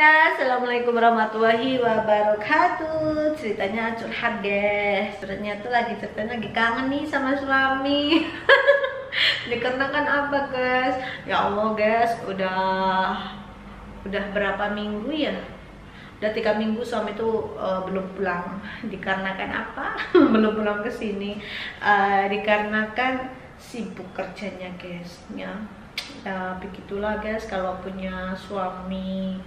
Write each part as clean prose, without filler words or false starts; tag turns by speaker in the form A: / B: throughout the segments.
A: Ya, assalamualaikum warahmatullahi wabarakatuh. Ceritanya curhat guys. Ternyata ceritanya lagi kangen nih sama suami. Dikarenakan apa guys? Ya Allah guys, udah berapa minggu ya? Udah 3 minggu suami tuh belum pulang. Dikarenakan apa? Belum pulang ke sini. Dikarenakan sibuk kerjanya guys. Ya, begitulah guys kalau punya suami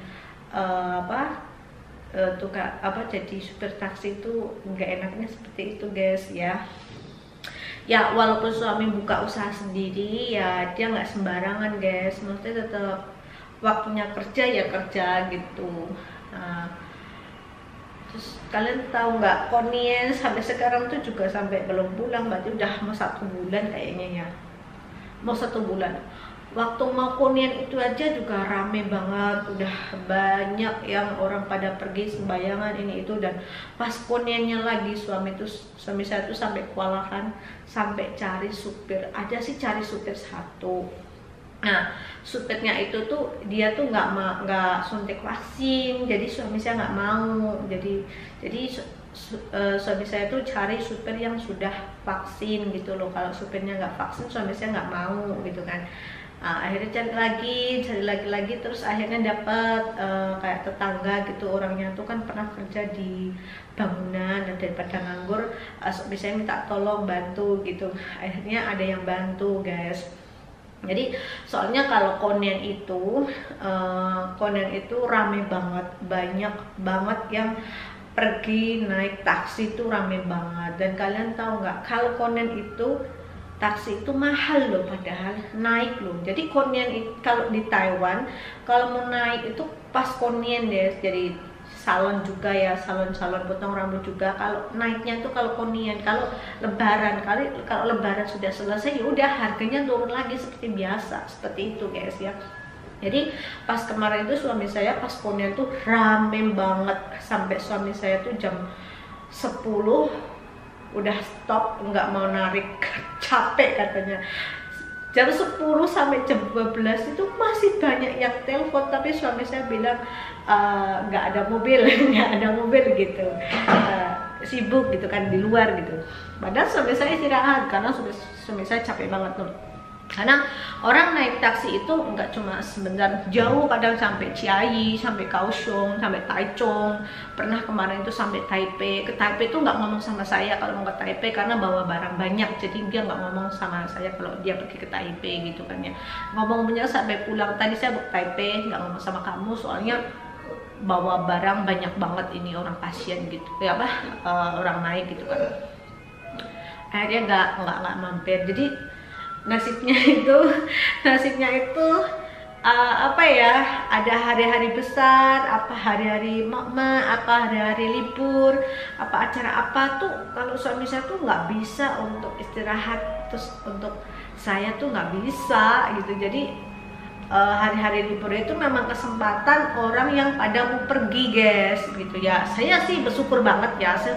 A: jadi supir taksi itu nggak enaknya seperti itu guys ya. Ya walaupun suami buka usaha sendiri ya dia nggak sembarangan guys, maksudnya tetap waktunya kerja ya kerja gitu. Terus kalian tahu nggak, Konien sampai sekarang tuh juga sampai belum pulang, berarti udah mau 1 bulan kayaknya ya, mau 1 bulan. Waktu mau Konien itu aja juga rame banget, udah banyak yang orang pada pergi sembayangan ini itu, dan pas Koniennya lagi suami saya tuh sampai kewalahan, sampai cari supir. Ada sih cari supir 1. Nah supirnya itu tuh dia tuh nggak suntik vaksin, jadi suami saya nggak mau. Jadi suami saya tuh cari supir yang sudah vaksin gitu loh. Kalau supirnya nggak vaksin suami saya nggak mau gitu kan. Akhirnya cari lagi terus akhirnya dapat kayak tetangga gitu, orangnya tuh kan pernah kerja di bangunan, dan daripada nganggur bisa minta tolong bantu gitu. Akhirnya ada yang bantu guys. Jadi soalnya kalau Konien itu rame banget, banyak banget yang pergi naik taksi itu rame banget. Dan kalian tahu nggak, kalau Konien itu taksi itu mahal loh, padahal naik loh. Jadi Konien kalau di Taiwan kalau mau naik itu pas Konien deh, jadi salon juga ya, salon potong rambut juga. Kalau naiknya tuh kalau Konien, kalau lebaran sudah selesai ya udah harganya turun lagi seperti biasa, seperti itu guys ya. Jadi pas kemarin itu suami saya pas Konien tuh rame banget, sampai suami saya tuh jam 10 udah stop, nggak mau narik, capek katanya. Jam 10 sampai jam 12 itu masih banyak yang telepon, tapi suami saya bilang nggak ada mobil, nggak ada mobil gitu, sibuk gitu kan di luar gitu. Padahal suami saya istirahat karena suami saya capek banget tuh. Karena orang naik taksi itu nggak cuma sebentar, jauh, kadang sampai Chiayi, sampai Kaohsiung, sampai Taichung. Pernah kemarin itu sampai Taipei. Ke Taipei itu nggak ngomong sama saya kalau mau ke Taipei karena bawa barang banyak, jadi dia nggak ngomong sama saya kalau dia pergi ke Taipei gitu kan ya. Ngomongnya sampai pulang, tadi saya ke Taipei nggak ngomong sama kamu soalnya bawa barang banyak banget, ini orang pasien gitu ya, orang naik gitu kan. Akhirnya nggak mampir. Jadi nasibnya itu ada hari-hari besar, hari-hari mama, hari-hari libur, acara apa tuh kalau suami saya tuh nggak bisa untuk istirahat, terus untuk saya tuh nggak bisa gitu. Jadi hari-hari libur itu memang kesempatan orang yang pada mau pergi guys gitu ya. Saya sih bersyukur banget ya, sih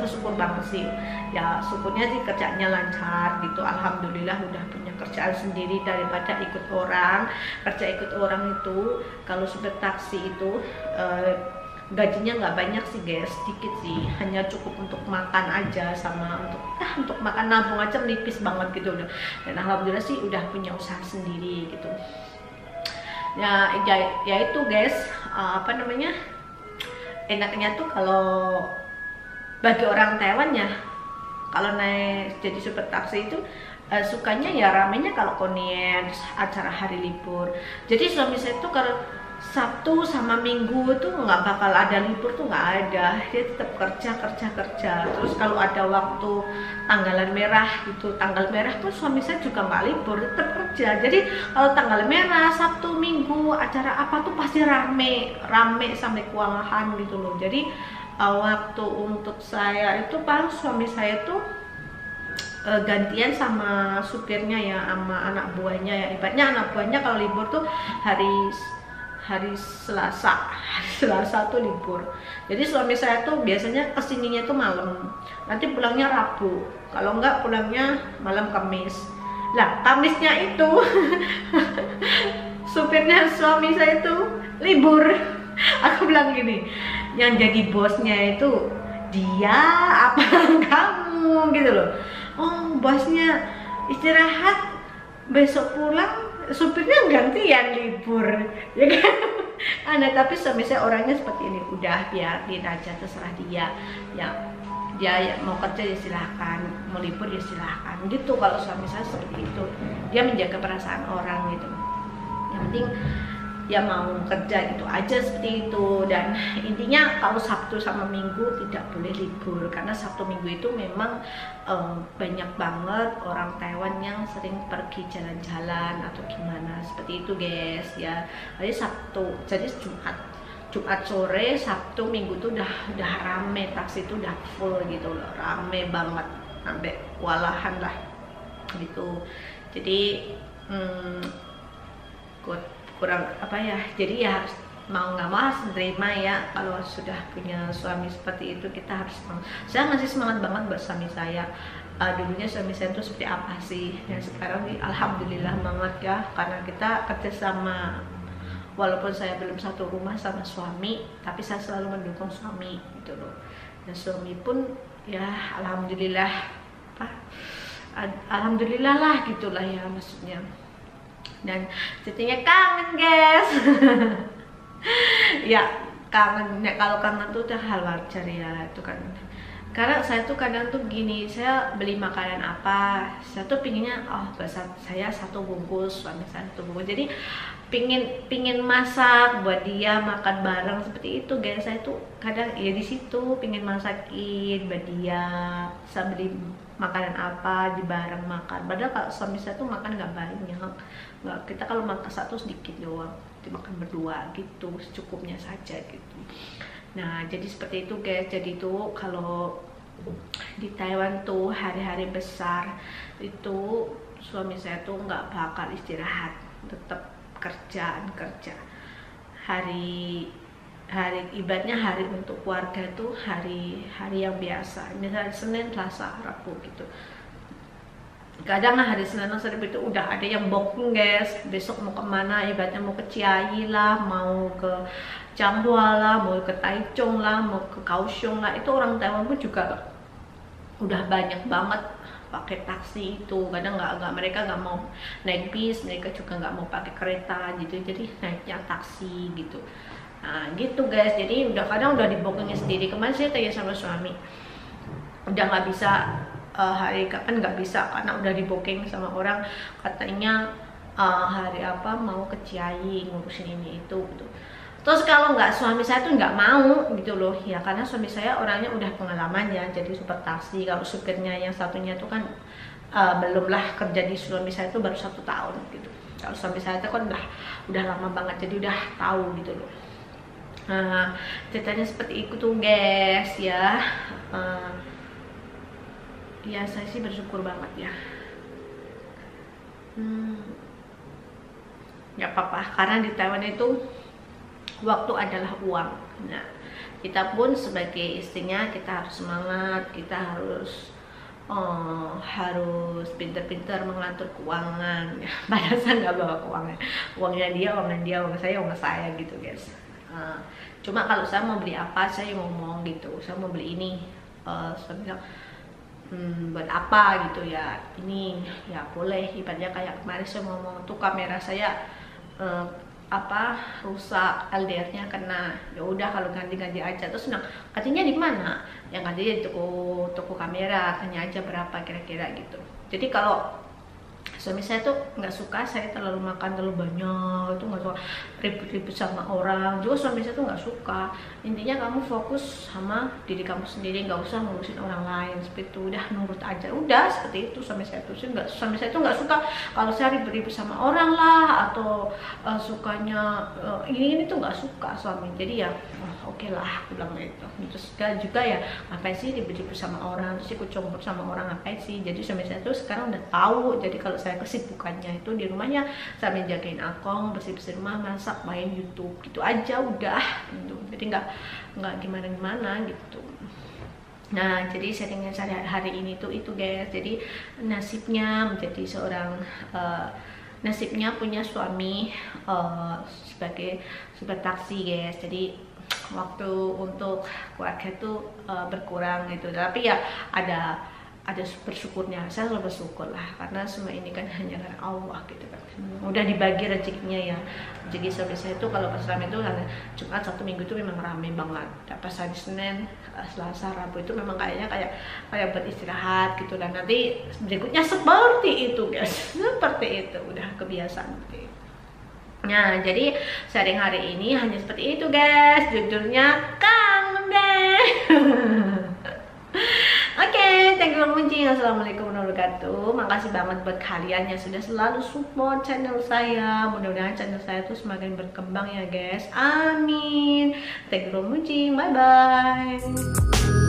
A: ya, syukurnya sih kerjanya lancar gitu, alhamdulillah udah punya kerjaan sendiri daripada ikut orang. Kerja ikut orang itu kalau supir taksi itu gajinya nggak banyak sih guys, sedikit sih, hanya cukup untuk makan aja sama untuk makan nabung aja nipis banget gitu udah. Dan alhamdulillah sih udah punya usaha sendiri gitu. Ya itu guys, enaknya tuh kalau bagi orang Taiwan ya, kalau naik jadi supir taksi itu sukanya ya ramenya kalau Konien, acara hari libur. Jadi suami saya tuh kalau Sabtu sama Minggu tuh nggak bakal ada libur, tuh nggak ada, dia tetap kerja. Terus kalau ada waktu tanggalan merah gitu, tanggal merah tuh suami saya juga nggak libur, tetap kerja. Jadi kalau tanggal merah, Sabtu, Minggu, acara apa tuh pasti rame sampai kewalahan gitu loh. Jadi waktu untuk saya itu paling suami saya tuh gantian sama supirnya ya, sama anak buahnya ya. Ibaratnya anak buahnya kalau libur tuh hari Selasa tuh libur. Jadi suami saya tuh biasanya kesininya tuh malam, nanti pulangnya Rabu, kalau enggak pulangnya malam Kamis. Lah Kamisnya itu supirnya suami saya itu libur. Aku bilang gini, yang jadi bosnya itu dia apa kamu gitu loh. Oh, bosnya istirahat, besok pulang supirnya gantian libur, ya kan? Aneh, tapi suami saya orangnya seperti ini, udah biarin aja, terserah dia. Ya, dia ya, mau kerja ya silahkan, mau libur ya silahkan. Gitu kalau suami saya seperti itu. Dia menjaga perasaan orang gitu. Yang penting ya mau kerja gitu aja seperti itu. Dan intinya kalau Sabtu sama Minggu tidak boleh libur, karena Sabtu Minggu itu memang banyak banget orang Taiwan yang sering pergi jalan-jalan atau gimana seperti itu guys ya. Jadi Sabtu, jadi Jumat sore, Sabtu, Minggu tuh udah rame, taksi itu udah full gitu loh, rame banget sampai kewalahan lah gitu. Jadi kurang apa ya, jadi ya harus mau nggak mau harus menerima ya. Kalau sudah punya suami seperti itu kita harus saya masih semangat banget buat suami saya. Dulunya suami saya itu seperti apa sih, yang sekarang nih alhamdulillah banget ya, karena kita kerjasama. Walaupun saya belum satu rumah sama suami, tapi saya selalu mendukung suami gitu loh. Dan suami pun ya alhamdulillah alhamdulillah lah gitulah ya maksudnya. Dan jadinya kangen guys. Ya kangen, ya, kalau kangen tuh udah hal wajar ya itu kan. Karena saya tuh kadang tuh gini, saya beli makanan apa, saya tuh pinginnya saya satu bungkus, suami saya satu bungkus. Jadi pingin masak buat dia makan bareng seperti itu guys. Saya tuh kadang ya di situ pingin masakin buat dia, saya beli makanan apa di bareng makan. Padahal kalau suami saya tuh makan nggak banyak, nggak, kita kalau makan satu sedikit doang, dimakan berdua gitu, secukupnya saja gitu. Nah jadi seperti itu guys. Jadi tuh kalau di Taiwan tuh hari-hari besar itu suami saya tuh nggak bakal istirahat, tetap kerja. Hari ibaratnya hari untuk keluarga tuh hari yang biasa, misalnya Senin, Selasa, Rabu gitu. Kadang hari Senin Selasa itu udah ada yang booking guys, besok mau kemana, ibaratnya mau ke Chiayi lah, mau ke Changhua lah, mau ke Taichung lah, mau ke Kaohsiung lah. Itu orang Taiwan pun juga udah banyak banget pakai taksi itu. Kadang mereka nggak mau naik bis, mereka juga nggak mau pakai kereta gitu, jadi naiknya taksi gitu. Nah gitu guys, jadi kadang udah di bookingnya sendiri. Kemarin saya tanya sama suami, udah nggak bisa hari kapan, nggak bisa karena udah di booking sama orang, katanya hari apa mau ke Chiayi ngurusin ini itu gitu. Terus kalau nggak, suami saya tuh nggak mau gitu loh ya, karena suami saya orangnya udah pengalaman ya, jadi supir taksi. Kalau supirnya yang satunya tuh kan belum lah, kerja di suami saya tuh baru 1 tahun gitu. Kalau suami saya tuh kan udah lama banget, jadi udah tahu gitu loh. Nah ceritanya seperti itu tuh guys ya. Ya saya sih bersyukur banget ya. Nggak apa-apa, karena di Taiwan itu waktu adalah uang. Nah kita pun sebagai istrinya kita harus semangat, kita harus pintar-pintar mengatur keuangan ya. Padahal saya nggak bawa keuangan, uangnya dia, uang saya gitu guys. Cuma kalau saya mau beli apa, saya ngomong gitu, saya mau beli ini, saya bilang buat apa gitu ya, ini ya boleh. Ibaratnya kayak kemarin saya ngomong tuh kamera saya rusak, LDR-nya kena, ya udah kalau ganti-ganti aja. Terus gantinya di mana? Yang gantinya di toko kamera, tanya aja berapa kira-kira gitu. Jadi kalau suami saya tuh nggak suka saya terlalu makan terlalu banyak, itu nggak suka ribut-ribut sama orang. Juga suami saya tuh nggak suka. Intinya kamu fokus sama diri kamu sendiri, nggak usah ngurusin orang lain seperti itu, udah nurut aja, udah seperti itu. Suami saya tuh nggak suka kalau saya ribut-ribut sama orang lah, atau sukanya ini tuh nggak suka suami. Jadi ya oke lah, aku bilang gitu. Terus juga ya ngapain sih ribut-ribut sama orang, terus ikut campur sama orang, ngapain sih. Jadi suami saya tuh sekarang udah tahu. Jadi kalau saya kesibukannya itu di rumahnya sambil jagain akong, bersih-bersih rumah, masak, main YouTube gitu aja udah gitu. Jadi nggak gimana-gimana gitu. Nah jadi settingan saya hari ini tuh itu guys. Jadi nasibnya menjadi seorang nasibnya punya suami sebagai supir taksi guys. Jadi waktu untuk keluarga tuh berkurang gitu, tapi ya ada bersyukurnya. Saya selalu bersyukur lah, karena semua ini kan hanya karena Allah gitu kan. Udah dibagi rezekinya ya. Rezeki suami saya itu kalau pas rame itu Jumat, Sabtu, Minggu itu memang rame banget. Pas hari Senin, Selasa, Rabu itu memang kayaknya kayak beristirahat gitu. Dan nanti berikutnya seperti itu guys, seperti itu, udah kebiasaan seperti itu. Nah, jadi sharing hari ini hanya seperti itu guys. Jujurnya kangen deh. Oke, thank you for watching. Assalamualaikum warahmatullahi wabarakatuh. Makasih banget buat kalian yang sudah selalu support channel saya. Mudah-mudahan channel saya tuh semakin berkembang ya guys. Amin. Thank you for watching. Bye bye.